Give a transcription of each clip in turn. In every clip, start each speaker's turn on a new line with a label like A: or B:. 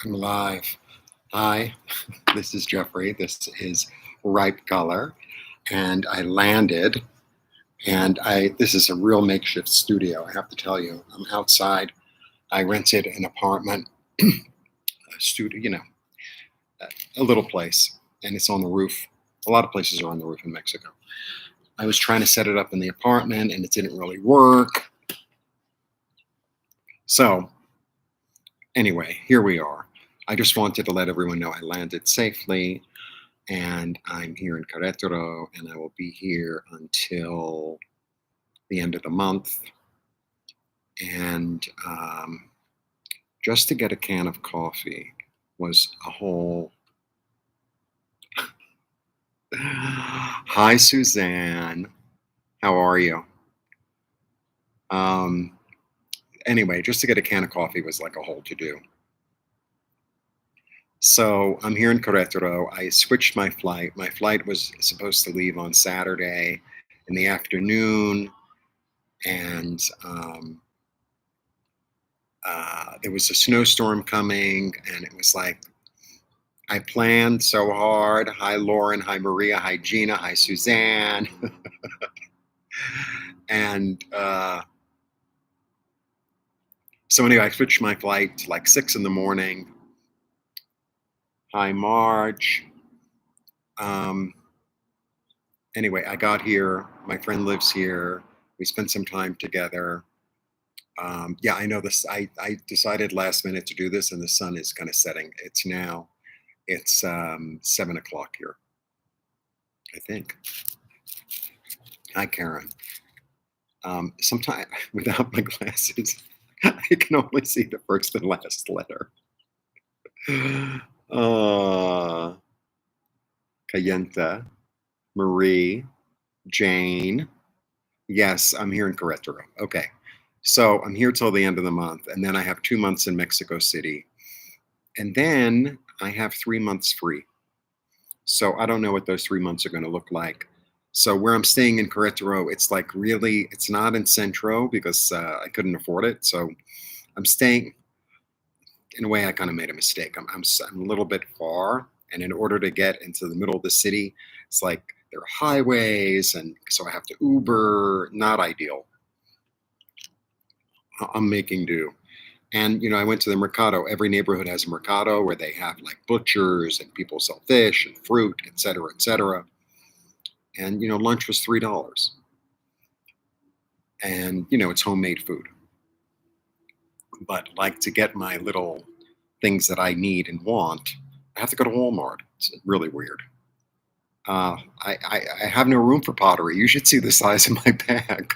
A: I'm live. Hi, this is Jeffrey. This is Ripe Color. And I landed, and this is a real makeshift studio, I have to tell you. I'm outside. I rented an apartment, a studio, a little place, and it's on the roof. A lot of places are on the roof in Mexico. I was trying to set it up in the apartment, and it didn't really work. So, anyway, here we are. I just wanted to let everyone know I landed safely. And I'm here in Queretaro, and I will be here until the end of the month. And just to get a can of coffee was a whole. Hi, Suzanne. How are you? Anyway, just to get a can of coffee was like a whole to do. So I'm here in Querétaro. I switched my flight. My flight was supposed to leave on Saturday in the afternoon, and there was a snowstorm coming, and it was like I planned so hard. Hi, Lauren. Hi, Maria. Hi, Gina. Hi, Suzanne. and so anyway, I switched my flight to like 6 in the morning. Hi, Marge. Anyway, I got here. My friend lives here. We spent some time together. Yeah, I know this. I decided last minute to do this, and the sun is kind of setting. It's 7 o'clock here, I think. Hi, Karen. Sometimes without my glasses, I can only see the first and last letter. Kayenta, Marie, Jane. Yes, I'm here in Querétaro. Okay. So I'm here till the end of the month, and then I have 2 months in Mexico City. And then I have 3 months free. So I don't know what those 3 months are going to look like. So where I'm staying in Querétaro, it's like really, it's not in Centro because I couldn't afford it. So I'm staying, in a way, I kind of made a mistake. I'm a little bit far. And in order to get into the middle of the city, it's like there are highways. And so I have to Uber, not ideal. I'm making do. And I went to the mercado. Every neighborhood has a mercado where they have like butchers and people sell fish and fruit, et cetera, et cetera. And lunch was $3, and it's homemade food. But like to get my little things that I need and want, I have to go to Walmart. It's really weird. I have no room for pottery. You should see the size of my bag.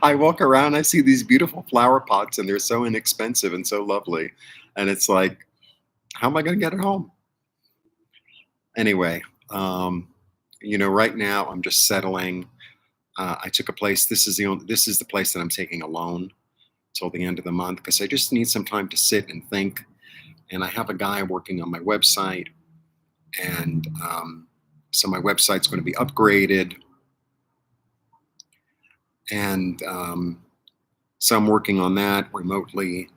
A: I walk around, I see these beautiful flower pots, and they're so inexpensive and so lovely. And it's like, how am I going to get it home? Anyway, right now I'm just settling. I took a place. This is the place that I'm taking alone till the end of the month because I just need some time to sit and think. And I have a guy working on my website, and so my website's going to be upgraded. And so I'm working on that remotely,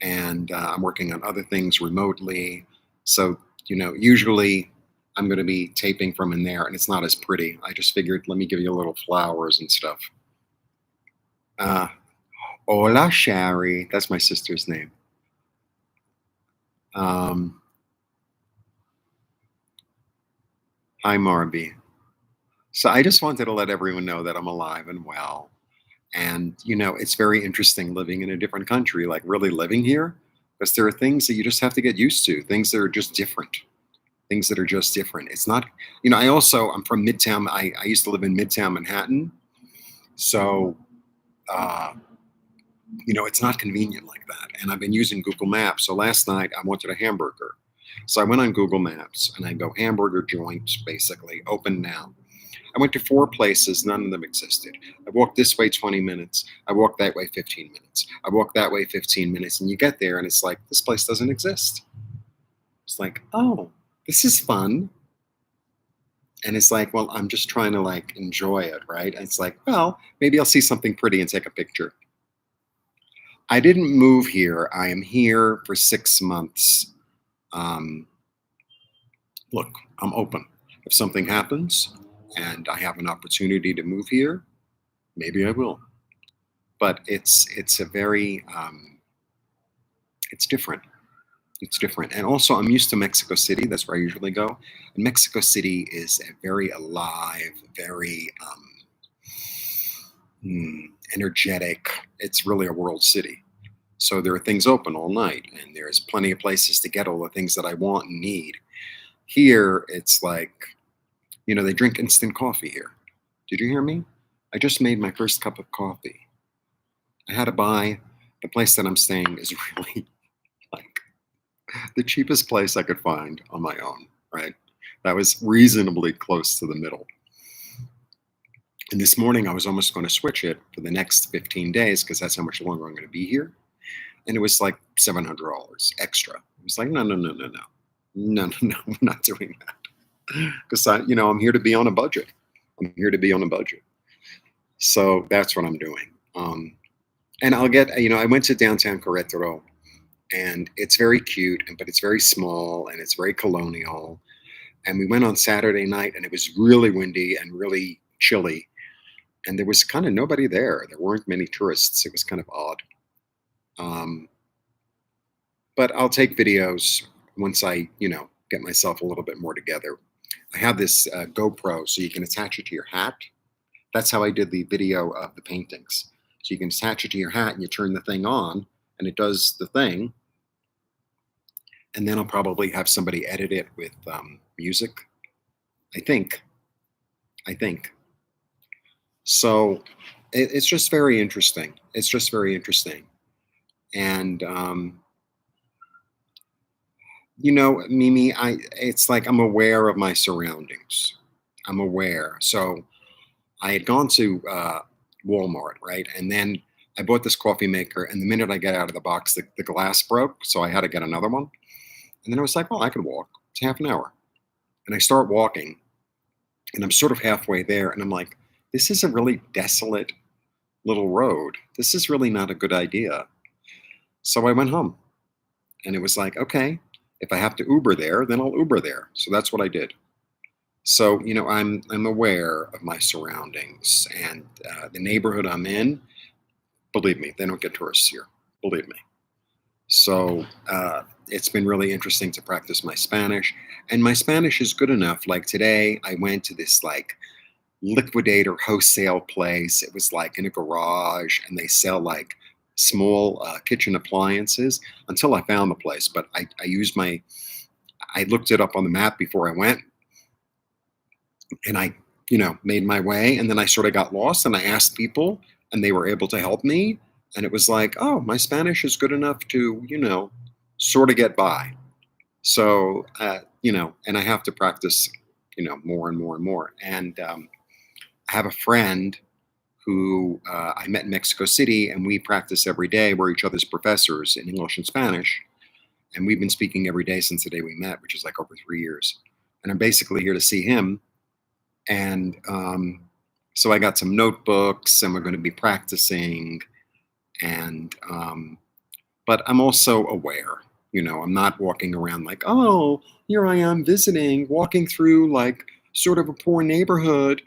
A: and I'm working on other things remotely. So, usually I'm going to be taping from in there, and it's not as pretty. I just figured, let me give you a little flowers and stuff. Hola, Shari. That's my sister's name. Hi, Marby. So I just wanted to let everyone know that I'm alive and well. And, it's very interesting living in a different country, like really living here, because there are things that you just have to get used to, things that are just different, things that are just different. It's not, I'm from Midtown. I used to live in Midtown Manhattan. So, it's not convenient like that. And I've been using Google Maps. So last night I wanted a hamburger. So I went on Google Maps and I go hamburger joint, basically, open now. I went to 4 places, none of them existed. I walked this way 20 minutes. I walked that way 15 minutes. I walked that way 15 minutes. And you get there and it's like, this place doesn't exist. It's like, oh, this is fun. And it's like, well, I'm just trying to like enjoy it, right? And it's like, well, maybe I'll see something pretty and take a picture. I didn't move here. I am here for 6 months. Um, Look, I'm open. If something happens and I have an opportunity to move here, maybe I will. But it's a very it's different. It's different. And also, I'm used to Mexico City. That's where I usually go. And Mexico City is a very alive, very energetic. It's really a world city. So there are things open all night, and there's plenty of places to get all the things that I want and need. Here, it's like, they drink instant coffee here. Did you hear me? I just made my first cup of coffee. I had to buy, the place that I'm staying is really like the cheapest place I could find on my own, right? That was reasonably close to the middle. And this morning I was almost going to switch it for the next 15 days because that's how much longer I'm going to be here. And it was like $700 extra. I was like, no, no, no, no, no. No, no, no, I'm not doing that. Because I'm here to be on a budget. I'm here to be on a budget. So that's what I'm doing. And I'll get, I went to downtown Queretaro, and it's very cute, but it's very small and it's very colonial. And we went on Saturday night, and it was really windy and really chilly. And there was kind of nobody there. There weren't many tourists. It was kind of odd. Um, but I'll take videos once I, get myself a little bit more together. I have this GoPro, so you can attach it to your hat. That's how I did the video of the paintings. So you can attach it to your hat and you turn the thing on and it does the thing. And then I'll probably have somebody edit it with music. I think. I think. So it's just very interesting. It's just very interesting. And, Mimi, it's like I'm aware of my surroundings. I'm aware. So I had gone to Walmart, right? And then I bought this coffee maker, and the minute I get out of the box, the glass broke, so I had to get another one. And then I was like, well, I could walk. It's half an hour. And I start walking, and I'm sort of halfway there, and I'm like, this is a really desolate little road. This is really not a good idea. So I went home, and it was like, okay, if I have to Uber there, then I'll Uber there. So that's what I did. So I'm aware of my surroundings, and the neighborhood I'm in. Believe me, they don't get tourists here. Believe me. So it's been really interesting to practice my Spanish, and my Spanish is good enough. Like today, I went to this like liquidator wholesale place. It was like in a garage, and they sell like small kitchen appliances. Until I found the place, but I looked it up on the map before I went, and I made my way, and then I sort of got lost, and I asked people, and they were able to help me, and it was like, oh, my Spanish is good enough to sort of get by. So and I have to practice more and more and more. And I have a friend who I met in Mexico City, and we practice every day. We're each other's professors in English and Spanish, and we've been speaking every day since the day we met, which is like over 3 years. And I'm basically here to see him. And so I got some notebooks, and we're going to be practicing. And but I'm also aware. I'm not walking around like, oh, here I am visiting, walking through like sort of a poor neighborhood,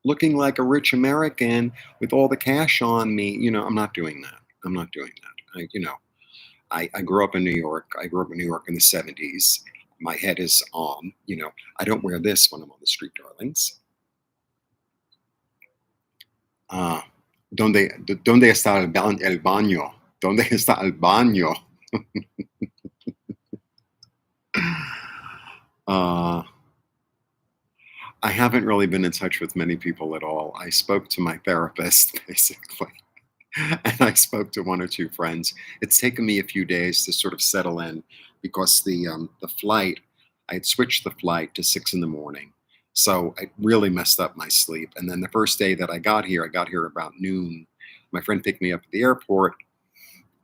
A: looking like a rich American with all the cash on me. I'm not doing that. I'm not doing that. I grew up in New York. I grew up in New York in the 70s. My head is on. I don't wear this when I'm on the street, darlings. Ah, ¿dónde está el baño? ¿Dónde está el baño? uh, I haven't really been in touch with many people at all. I spoke to my therapist, basically, and I spoke to one or two friends. It's taken me a few days to sort of settle in because the flight, I had switched the flight to 6 in the morning. So I really messed up my sleep. And then the first day that I got here about noon. My friend picked me up at the airport.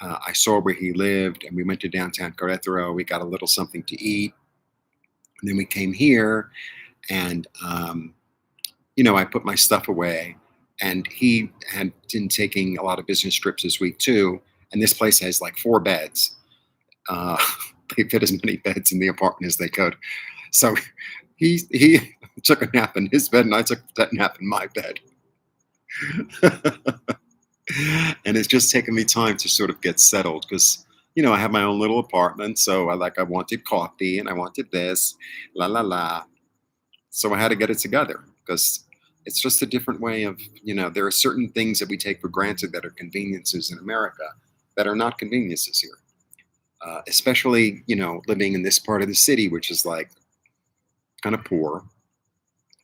A: I saw where he lived, and we went to downtown Querétaro. We got a little something to eat. And then we came here, and I put my stuff away. And he had been taking a lot of business trips this week too. And this place has like 4 beds. Uh, they fit as many beds in the apartment as they could. So he took a nap in his bed, and I took that nap in my bed. And it's just taken me time to sort of get settled because I have my own little apartment, so I wanted coffee and I wanted this, la la la. So I had to get it together because it's just a different way of there are certain things that we take for granted that are conveniences in America that are not conveniences here. Especially living in this part of the city, which is like kind of poor,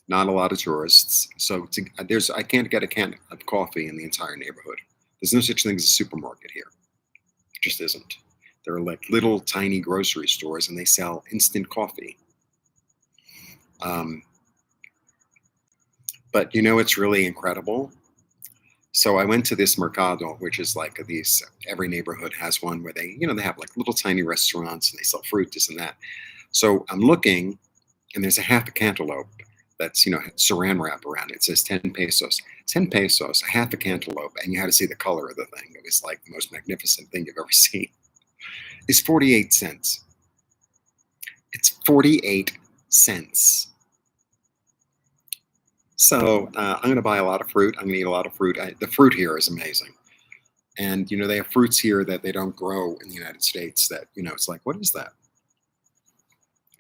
A: not a lot of tourists. So I can't get a can of coffee in the entire neighborhood. There's no such thing as a supermarket here. It just isn't. There are like little tiny grocery stores, and they sell instant coffee. Um, but it's really incredible. So I went to this mercado, which is like these. Every neighborhood has one where they have like little tiny restaurants and they sell fruit, this and that. So I'm looking, and there's a half a cantaloupe that's saran wrap around it. It says 10 pesos. 10 pesos, a half a cantaloupe, and you had to see the color of the thing. It was like the most magnificent thing you've ever seen. It's 48 cents. It's 48 cents. So I'm going to buy a lot of fruit. I'm going to eat a lot of fruit. The fruit here is amazing. And they have fruits here that they don't grow in the United States. That it's like, what is that?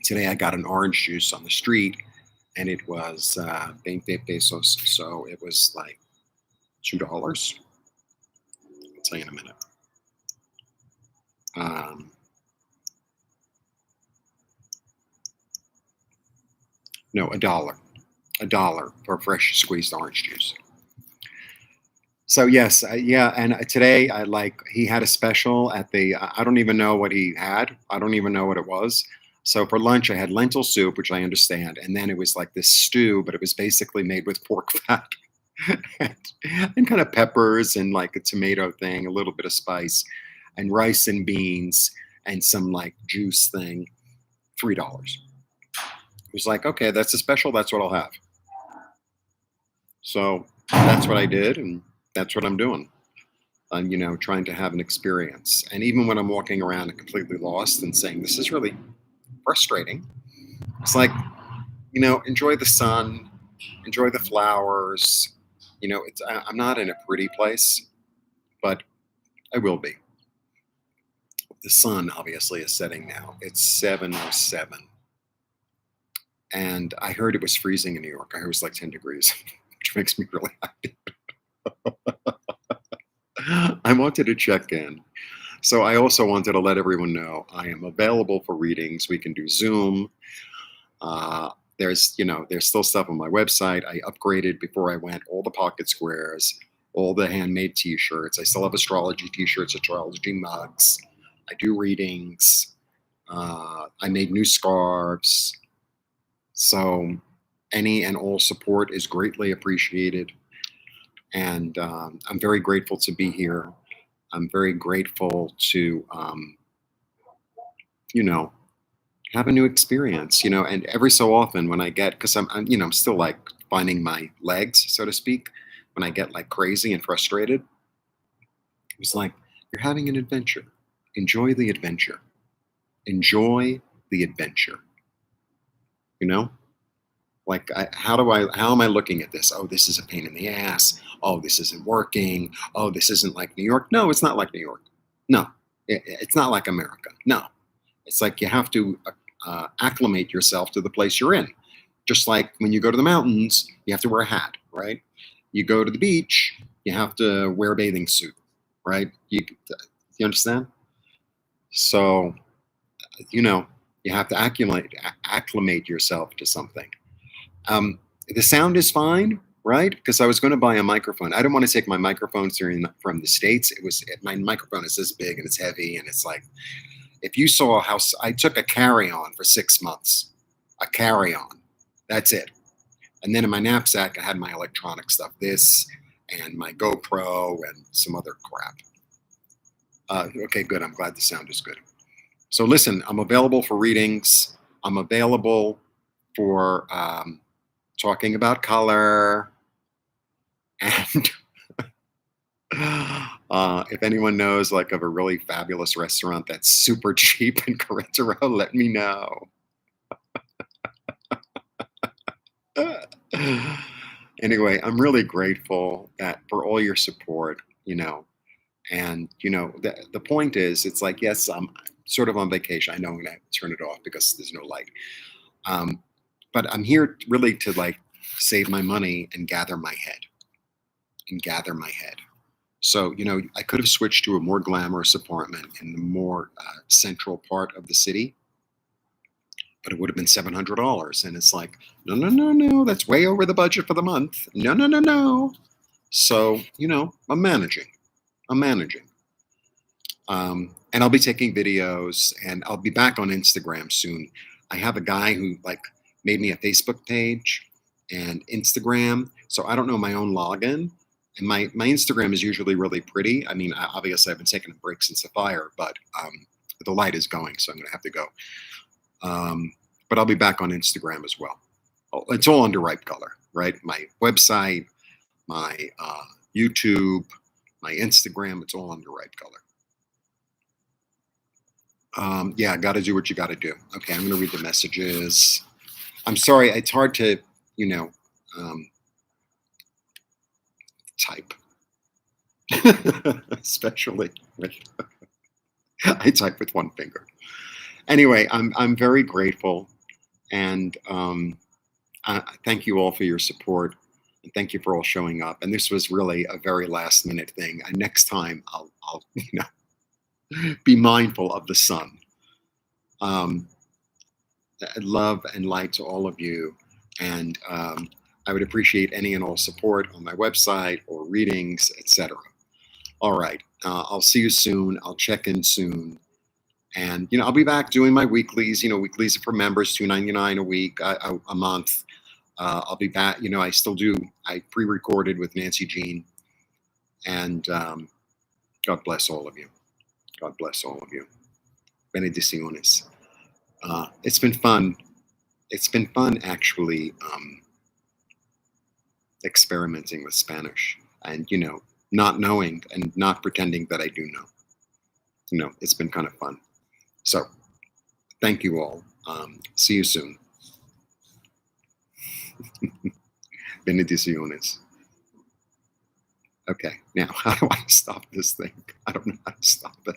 A: Today I got an orange juice on the street, and it was 20 pesos. So it was like $2. I'll tell you in a minute. Um, no, $1 for fresh squeezed orange juice. So yes, yeah, and today he had a special at the. I don't even know what he had. I don't even know what it was. So for lunch, I had lentil soup, which I understand, and then it was like this stew, but it was basically made with pork fat and, and kind of peppers and like a tomato thing, a little bit of spice, and rice and beans and some like juice thing. $3. It was like, okay, that's a special. That's what I'll have. So that's what I did, and that's what I'm doing. I'm, trying to have an experience. And even when I'm walking around and completely lost and saying, this is really frustrating, it's like, enjoy the sun, enjoy the flowers. I'm not in a pretty place, but I will be. The sun obviously is setting now. It's 7:07. And I heard it was freezing in New York. I heard it was like 10 degrees, which makes me really happy. I wanted to check in. So I also wanted to let everyone know I am available for readings. We can do Zoom. Uh, there's still stuff on my website. I upgraded before I went all the pocket squares, all the handmade T-shirts. I still have astrology T-shirts, astrology mugs. I do readings. I made new scarves. So any and all support is greatly appreciated. And I'm very grateful to be here. I'm very grateful to, you know, have a new experience, and every so often when I get, because I'm still like finding my legs, so to speak, when I get like crazy and frustrated, it's like, you're having an adventure. Enjoy the adventure. Enjoy the adventure. You know, like, how am I looking at this? Oh, this is a pain in the ass. Oh, this isn't working. Oh, this isn't like New York. No, it's not like New York. No, it's not like America. No, it's like you have to acclimate yourself to the place you're in. Just like when you go to the mountains, you have to wear a hat, right? You go to the beach, you have to wear a bathing suit, right? You understand? So, you know, you have to acclimate yourself to something. The sound is fine, right? Because I was going to buy a microphone. I didn't want to take my microphones from the States. My microphone is this big and it's heavy, and it's like, if you saw how I took a carry-on for 6 months, a carry-on, that's it. And then in my knapsack, I had my electronic stuff, this and my GoPro and some other crap. Okay, good. I'm glad the sound is good. So listen, I'm available for readings. I'm available for talking about color. And If anyone knows like of a really fabulous restaurant that's super cheap in Queretaro, let me know. Anyway, I'm really grateful that for all your support, and the point is, it's like, yes, I'm sort of on vacation. I know I'm gonna turn it off because there's no light. Um, but I'm here really to like save my money and gather my head. So, I could have switched to a more glamorous apartment in the more central part of the city, but it would have been $700. And it's like, no, no, no, no, that's way over the budget for the month. No, no, no, no. So, I'm managing. I'm managing. And I'll be taking videos and I'll be back on Instagram soon. I have a guy who like made me a Facebook page and Instagram. So I don't know my own login. And my Instagram is usually really pretty. I mean, obviously I've been taking a break since the fire, but the light is going, so I'm going to have to go. But I'll be back on Instagram as well. Oh, it's all under Ripe Color, right? My website, my YouTube, my Instagram, it's all under Ripe Color. Yeah, got to do what you got to do. Okay, I'm going to read the messages. I'm sorry, it's hard to, you know, um, type, especially with I type with one finger. Anyway, I'm very grateful, and thank you all for your support, and thank you for all showing up. And this was really a very last minute thing. And next time, I'll be mindful of the sun. Um, love and light to all of you. And I would appreciate any and all support on my website or readings, etc. All right. I'll see you soon. I'll check in soon. And I'll be back doing my weeklies. Weeklies are for members, $2.99 a week, a month. I'll be back. I still do. I pre-recorded with Nancy Jean, and God bless all of you. God bless all of you. Benediciones. It's been fun. It's been fun actually experimenting with Spanish and not knowing and not pretending that I do know. It's been kind of fun. So thank you all. See you soon. Benediciones. Okay, now how do I stop this thing? I don't know how to stop it.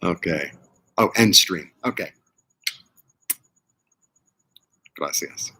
A: Okay. Oh, end stream. Okay. Gracias.